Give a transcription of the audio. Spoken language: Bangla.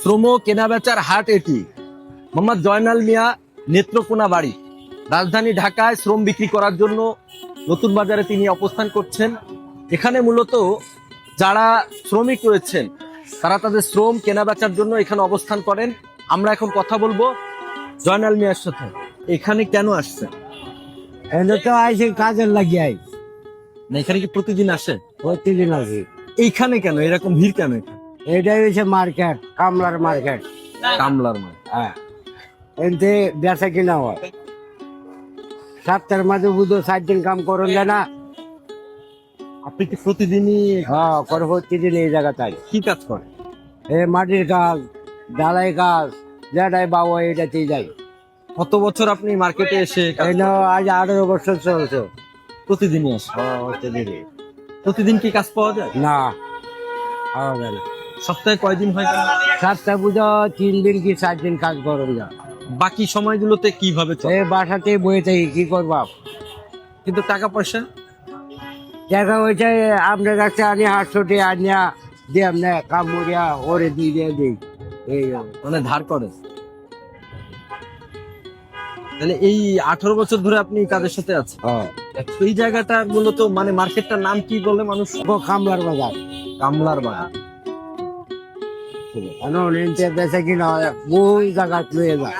শ্রম কেনাবেচার হাট এটি। মোহাম্মদ জয়নাল মিয়া নেত্রকোনা বাড়ি, রাজধানী ঢাকায় শ্রম বিক্রি করার জন্য নতুন বাজারে তিনি অবস্থান করছেন। এখানে মূলত যারা শ্রমিক রয়েছেন তারা তাদের শ্রম কেনাবেচার জন্য এখানে অবস্থান করেন। আমরা এখন কথা বলবো জয়নাল মিয়ার সাথে। এখানে কেন আসছেন? এনে তো আইসি কাজের লাগিয়ে আই, না এখানে কি প্রতিদিন আসে? প্রতিদিন আসি। এইখানে কেন এরকম ভিড় কেন? এটাই হচ্ছে মার্কেট, কামলার মার্কেট। কামলার মানে হ্যাঁ, এনতে বেচা কিনা হয়। সপ্তাহের মাঝে বুধ 7 দিন কাম করুন যায় না। আপনি কি প্রতিদিনই হ্যাঁ, করে প্রতিদিন এই জায়গাটাই কি কাজ করেন? এই মাটির কাজ, ঢালাই কাজ, যেটাই বাবু এটাতেই যাই। কত বছর আপনি মার্কেটে এসে এই না আজ 18 বছর চলছে। প্রতিদিনই আসেন? হ্যাঁ, প্রতিদিনই। প্রতিদিন কি কাজ পাওয়া যায়? না, পাওয়া যায় না। সপ্তাহে কয়দিন হয়? সপ্তাহে বুঝো 3 দিন কি 4 দিন কাজ করুন যা। বাকি সময়গুলোতে কিভাবে চলে? এই বাসাতেই বয়ে থাকি, কি করবা। কিন্তু টাকা পয়সা দেখা হয়েছে আপনার কাছে আনি 800 আনিয়া দিয়ে আপনি কাম করিয়া ওরে দিয়ে দিই। এই মানে ধার করে? তাহলে এই 18 বছর ধরে আপনি কাদের সাথে আছেন? এই জায়গাটা মূলত মানে মার্কেটটার নাম কি বলে মানুষ? কামলার বাজার। কামলার বাজার। বেচা কিনা বহু জায়গা লয়ে যায়।